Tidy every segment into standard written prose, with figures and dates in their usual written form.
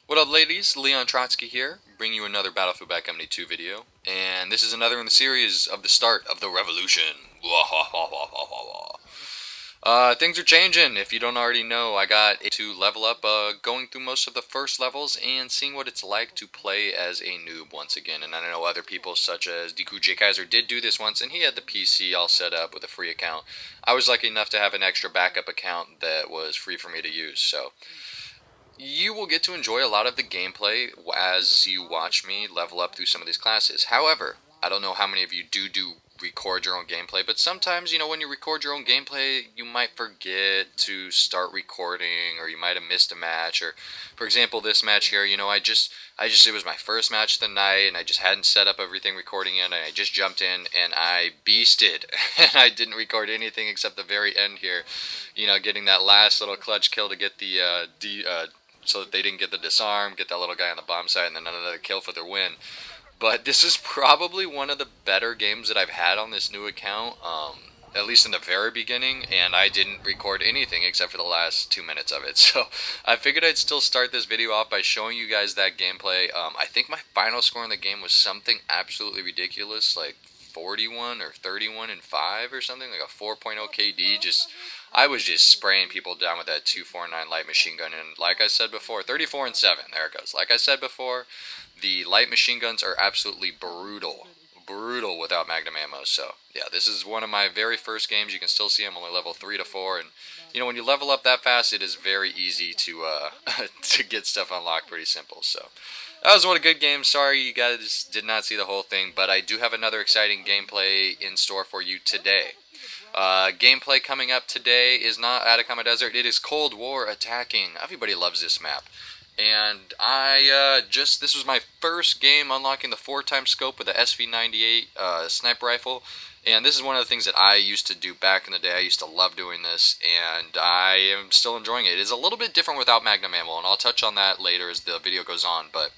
What up, ladies? Leon Trotsky here, bringing you another Battlefield Back 2 video, and this is another in the series of the start of the revolution. Things are changing. If you don't already know, I got to level up, going through most of the first levels and seeing what it's like to play as a noob once again. And I know other people, such as Deku J Kaiser, did do this once, and he had the PC all set up with a free account. I was lucky enough to have an extra backup account that was free for me to use, so you will get to enjoy a lot of the gameplay as you watch me level up through some of these classes. However, I don't know how many of you do record your own gameplay, but sometimes, when you record your own gameplay, you might forget to start recording, or you might have missed a match, or, for example, this match here, it was my first match of the night, and I just hadn't set up everything recording in, and I just jumped in, and I beasted, and I didn't record anything except the very end here, getting that last little clutch kill to get the, so that they didn't get the disarm, get that little guy on the bomb site, and then another kill for their win. But this is probably one of the better games that I've had on this new account, at least in the very beginning, and I didn't record anything except for the last 2 minutes of it. So I figured I'd still start this video off by showing you guys that gameplay. I think my final score in the game was something absolutely ridiculous, like 41 or 31 and 5 or something, like a 4.0 KD. I was just spraying people down with that 249 light machine gun, and like I said before, 34 and 7, there it goes. Like I said before, the light machine guns are absolutely brutal without magnum ammo. So yeah, this is one of my very first games. You can still see I'm only level 3 to 4, and when you level up that fast, it is very easy to to get stuff unlocked pretty simple. So that was one a good game. Sorry you guys did not see the whole thing, but I do have another exciting gameplay in store for you today. Gameplay coming up today is not Atacama Desert, it is Cold War attacking. Everybody loves this map. And this was my first game unlocking the 4x scope with the SV-98 sniper rifle. And this is one of the things that I used to do back in the day. I used to love doing this, and I am still enjoying it. It is a little bit different without magnum ammo, and I'll touch on that later as the video goes on, but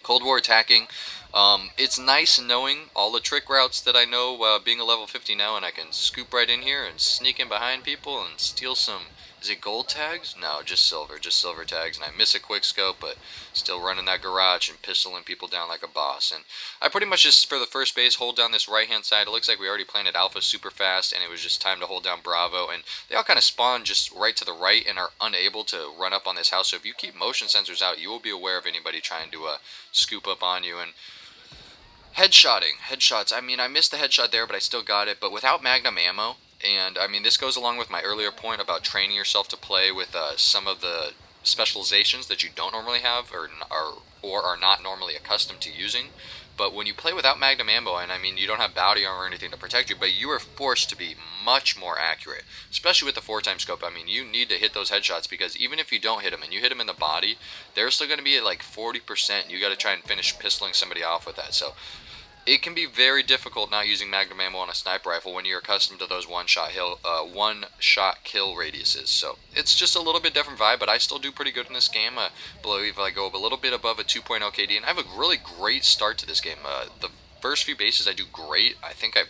Cold War attacking, it's nice knowing all the trick routes that I know, being a level 50 now, and I can scoop right in here and sneak in behind people and steal some, is it gold tags? No, just silver tags, and I miss a quick scope, but still running that garage and pistoling people down like a boss. And I pretty much just, for the first base, hold down this right hand side. It looks like we already planted Alpha super fast, and it was just time to hold down Bravo, and they all kind of spawn just right to the right and are unable to run up on this house. So if you keep motion sensors out, you will be aware of anybody trying to scoop up on you. And headshots, I mean, I missed the headshot there, but I still got it. But without magnum ammo, and I mean, this goes along with my earlier point about training yourself to play with some of the specializations that you don't normally have, or are not normally accustomed to using. But when you play without magnum ammo, and I mean, you don't have bounty armor or anything to protect you, but you are forced to be much more accurate, especially with the 4x scope. I mean, you need to hit those headshots, because even if you don't hit them and you hit them in the body, they're still going to be at like 40%. You got to try and finish pistoling somebody off with that. So it can be very difficult not using magnum ammo on a sniper rifle when you're accustomed to those one-shot kill radiuses. So it's just a little bit different vibe, but I still do pretty good in this game. I believe I go a little bit above a 2.0 KD, and I have a really great start to this game. The first few bases I do great. I think I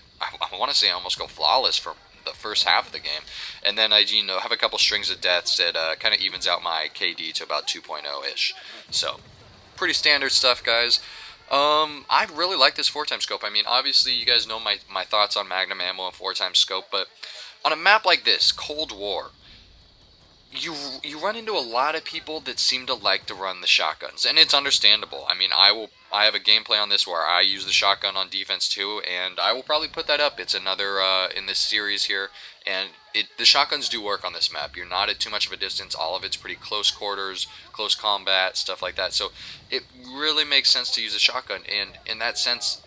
want to say I almost go flawless from the first half of the game, and then I have a couple strings of deaths that kind of evens out my KD to about 2.0-ish. So pretty standard stuff, guys. I really like this 4x scope. I mean, obviously, you guys know my thoughts on magnum ammo and 4x scope, but on a map like this, Cold War, you run into a lot of people that seem to like to run the shotguns, and it's understandable. I mean, I have a gameplay on this where I use the shotgun on defense too, and I will probably put that up. It's another in this series here, and the shotguns do work on this map. You're not at too much of a distance. All of it's pretty close quarters, close combat, stuff like that. So it really makes sense to use a shotgun, and in that sense,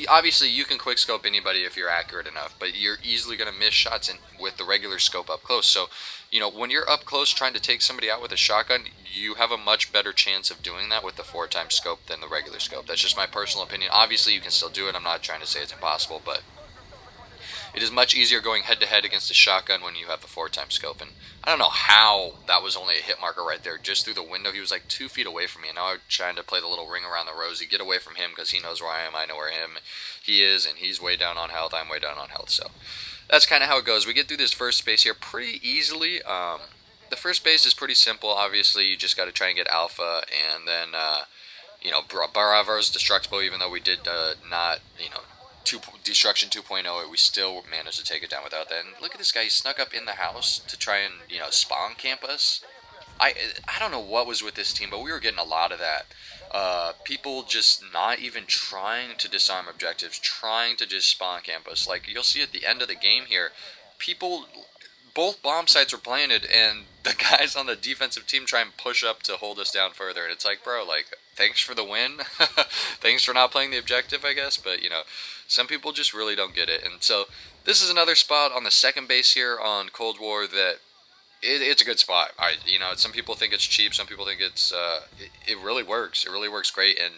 obviously you can quickscope anybody if you're accurate enough, but you're easily going to miss shots with the regular scope up close. So, when you're up close trying to take somebody out with a shotgun, you have a much better chance of doing that with the 4x scope than the regular scope. That's just my personal opinion. Obviously, you can still do it. I'm not trying to say it's impossible, but it is much easier going head-to-head against a shotgun when you have the 4x scope. And I don't know how that was only a hit marker right there. Just through the window, he was like 2 feet away from me. And now I'm trying to play the little ring around the rosy, get away from him because he knows where I am, I know where he is, and he's way down on health, I'm way down on health. So that's kind of how it goes. We get through this first space here pretty easily. The the first base is pretty simple. Obviously, you just got to try and get alpha, and then you know, Bravo's destructible. Even though we did not, you know, destruction 2.0, we still managed to take it down without that. And look at this guy; he snuck up in the house to try and, you know, spawn camp us. I I don't know what was with this team, but we were getting a lot of that. People just not even trying to disarm objectives, trying to just spawn camp us. Like, you'll see at the end of the game here, people, both bomb sites were planted, and the guys on the defensive team try and push up to hold us down further. And it's like, bro, like, thanks for the win. Thanks for not playing the objective, I guess. But, you know, some people just really don't get it. And so this is another spot on the second base here on Cold War that it's a good spot. You know, some people think it's cheap. Some people think it really works. It really works great. And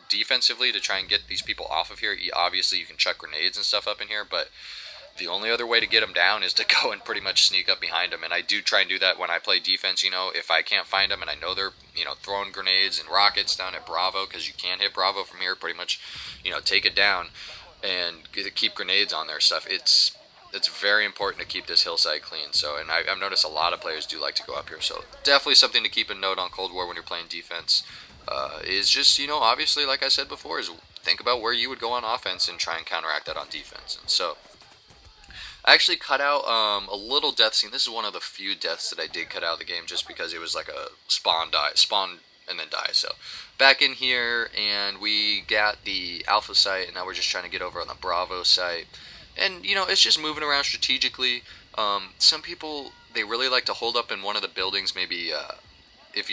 defensively, to try and get these people off of here, obviously you can chuck grenades and stuff up in here, but the only other way to get them down is to go and pretty much sneak up behind them. And I do try and do that when I play defense. You know, if I can't find them and I know they're, you know, throwing grenades and rockets down at Bravo, because you can't hit Bravo from here, pretty much, you know, take it down and keep grenades on their stuff. It's very important to keep this hillside clean. So, and I've noticed a lot of players do like to go up here. So definitely something to keep a note on Cold War when you're playing defense. Is just, you know, obviously, like I said before, is think about where you would go on offense and try and counteract that on defense. And so I actually cut out a little death scene. This is one of the few deaths that I did cut out of the game, just because it was like a spawn and then die. So back in here, and we got the alpha site, and now we're just trying to get over on the Bravo site. And, you know, it's just moving around strategically. Some people, they really like to hold up in one of the buildings, maybe if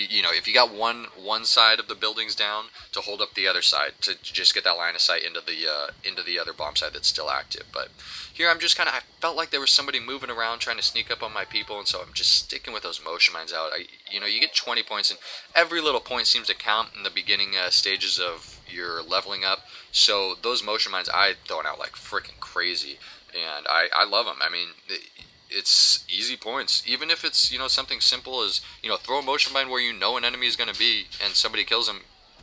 you got one side of the buildings down, to hold up the other side to just get that line of sight into the other bomb site that's still active. But here I'm just I felt like there was somebody moving around trying to sneak up on my people, and so I'm just sticking with those motion mines out. You know, you get 20 points, and every little point seems to count in the beginning stages of your leveling up. So those motion mines I throwing out like freaking crazy, and I love them. I mean, it's easy points, even if it's, you know, something simple as, you know, throw a motion mine where you know an enemy is going to be and somebody kills them,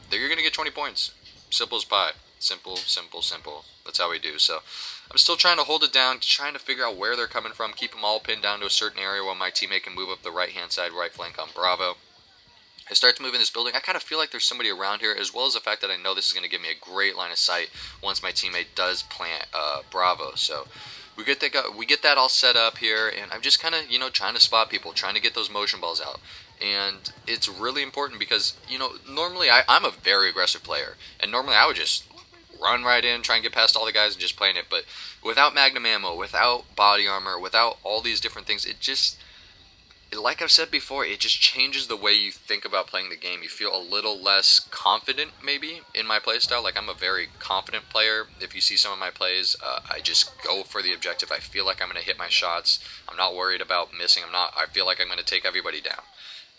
you're going to get 20 points. Simple as pie. Simple, simple, simple. That's how we do. So I'm still trying to hold it down, trying to figure out where they're coming from, keep them all pinned down to a certain area while my teammate can move up the right hand side, right flank on Bravo. I start to move in this building. I kind of feel like there's somebody around here, as well as the fact that I know this is going to give me a great line of sight once my teammate does plant Bravo. So we get that all set up here, and I'm just kind of, you know, trying to spot people, trying to get those motion balls out. And it's really important because, you know, normally I'm a very aggressive player, and normally I would just run right in, try and get past all the guys and just plant it. But without magnum ammo, without body armor, without all these different things, like I've said before, it just changes the way you think about playing the game. You feel a little less confident, maybe, in my playstyle. Like, I'm a very confident player. If you see some of my plays, I just go for the objective. I feel like I'm going to hit my shots. I'm not worried about missing. I feel like I'm going to take everybody down.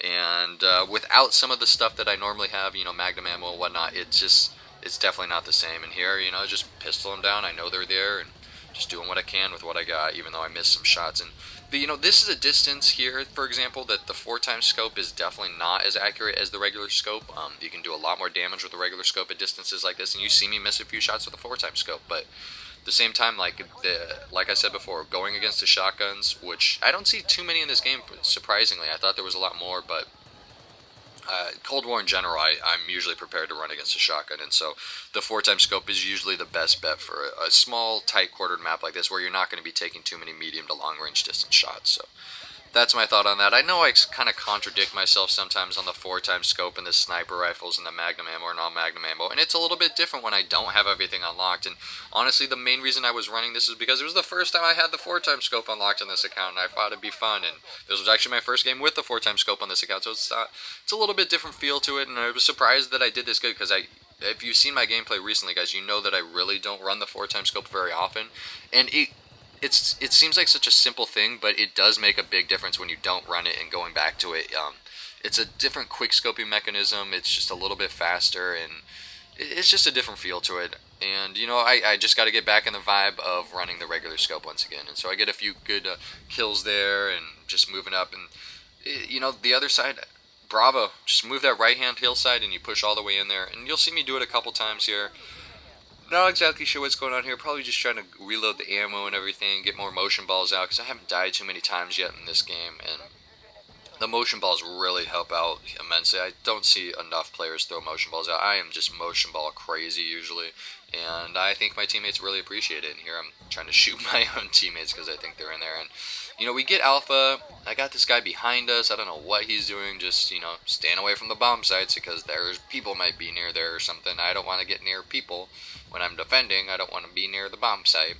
And without some of the stuff that I normally have, you know, magnum ammo and whatnot, it's definitely not the same. And here, you know, just pistol them down. I know they're there, and just doing what I can with what I got, even though I missed some shots. And you know, this is a distance here, for example, that the 4x scope is definitely not as accurate as the regular scope. You can do a lot more damage with the regular scope at distances like this, and you see me miss a few shots with the 4x scope. But at the same time, like I said before, going against the shotguns, which I don't see too many in this game, surprisingly. I thought there was a lot more, but Cold War in general, I'm usually prepared to run against a shotgun, and so the 4x scope is usually the best bet for a small, tight quartered map like this, where you're not going to be taking too many medium to long range distance shots. So that's my thought on that. I know I kind of contradict myself sometimes on the 4x scope and the sniper rifles and the magnum ammo or non-magnum ammo, and it's a little bit different when I don't have everything unlocked. And honestly, the main reason I was running this is because it was the first time I had the 4x scope unlocked on this account, and I thought it'd be fun. And this was actually my first game with the 4x scope on this account, so it's a little bit different feel to it. And I was surprised that I did this good, because if you've seen my gameplay recently, guys, you know that I really don't run the 4x scope very often, and it seems like such a simple thing, but it does make a big difference when you don't run it and going back to it. It's a different quick scoping mechanism. It's just a little bit faster, and it's just a different feel to it. And, you know, I just got to get back in the vibe of running the regular scope once again. And so I get a few good kills there and just moving up. And, you know, the other side, Bravo, just move that right-hand hillside and you push all the way in there. And you'll see me do it a couple times here. Not exactly sure what's going on here. Probably just trying to reload the ammo and everything, get more motion balls out, because I haven't died too many times yet in this game. And The motion balls really help out immensely. I don't see enough players throw motion balls out. I am just motion ball crazy usually, and I think my teammates really appreciate it. And here I'm trying to shoot my own teammates because I think they're in there. And you know, we get alpha. I got this guy behind us. I don't know what he's doing. Just, you know, staying away from the bomb sites because there's people might be near there or something. I don't want to get near people when I'm defending. I don't want to be near the bomb site.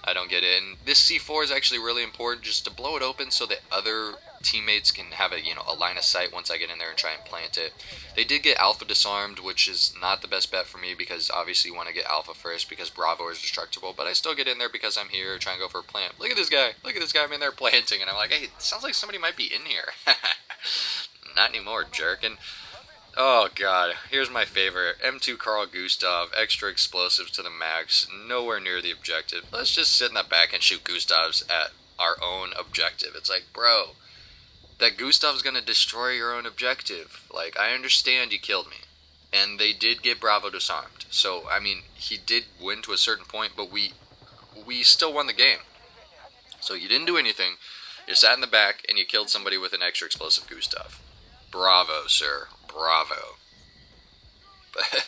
I don't get it. And this C4 is actually really important just to blow it open so that other teammates can have a, you know, a line of sight once I get in there and try and plant it. They did get alpha disarmed, which is not the best bet for me because obviously you want to get alpha first because Bravo is destructible, but I still get in there because I'm here trying to go for a plant. Look at this guy. Look at this guy. I'm in there planting and I'm like, hey, it sounds like somebody might be in here. Not anymore, jerk. And oh god, here's my favorite. M2 Carl Gustav, extra explosives to the max, nowhere near the objective. Let's just sit in the back and shoot Gustavs at our own objective. It's like, bro, that Gustav's gonna destroy your own objective. Like, I understand you killed me. And they did get Bravo disarmed. So, I mean, he did win to a certain point, but we still won the game. So you didn't do anything. You sat in the back and you killed somebody with an extra explosive Gustav. Bravo, sir. Bravo. But,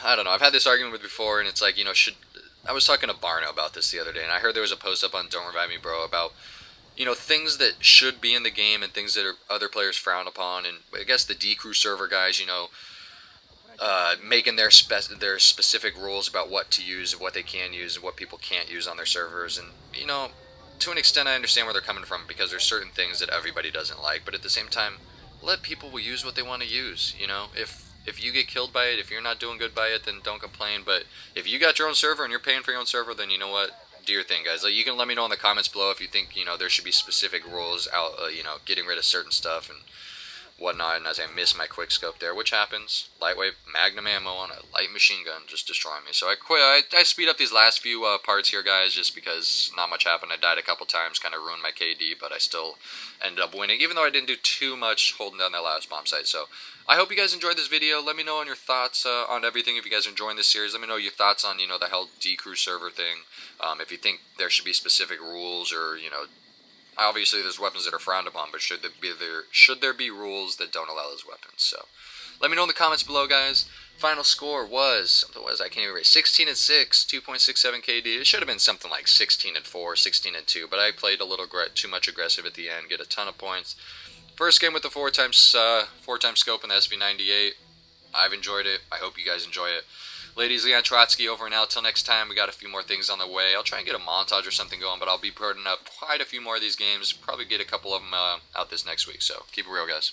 I don't know. I've had this argument with before, and it's like, you know, I was talking to Barno about this the other day, and I heard there was a post up on Don't Revive Me Bro about, you know, things that should be in the game and things that other players frown upon, and I guess the D-Crew server guys, you know, making their specific rules about what to use and what they can use and what people can't use on their servers, and, you know, to an extent I understand where they're coming from because there's certain things that everybody doesn't like, but at the same time, let people use what they want to use, you know. If you get killed by it, if you're not doing good by it, then don't complain. But if you got your own server and you're paying for your own server, then you know what? Do your thing, guys. Like, you can let me know in the comments below if you think, you know, there should be specific rules out, you know, getting rid of certain stuff and whatnot. And as I miss my quick scope there, which happens, lightweight magnum ammo on a light machine gun just destroying me. So I quit. I speed up these last few parts here, guys, just because not much happened. I died a couple times, kind of ruined my KD, but I still ended up winning, even though I didn't do too much holding down that last bomb site. So I hope you guys enjoyed this video. Let me know on your thoughts on everything. If you guys are enjoying this series, let me know your thoughts on, you know, the whole D-Crew server thing. If you think there should be specific rules, or, you know, obviously there's weapons that are frowned upon, but should there be rules that don't allow those weapons? So let me know in the comments below, guys. Final score was, something was, I can't even read, 16 and 6, 2.67 KD. It should have been something like 16 and 4, 16 and 2, but I played a little too much aggressive at the end, get a ton of points. First game with the 4x scope in the SV-98. I've enjoyed it. I hope you guys enjoy it. Ladies, Leon Trotsky over and out. Till next time, we got a few more things on the way. I'll try and get a montage or something going, but I'll be putting up quite a few more of these games. Probably get a couple of them out this next week, so keep it real, guys.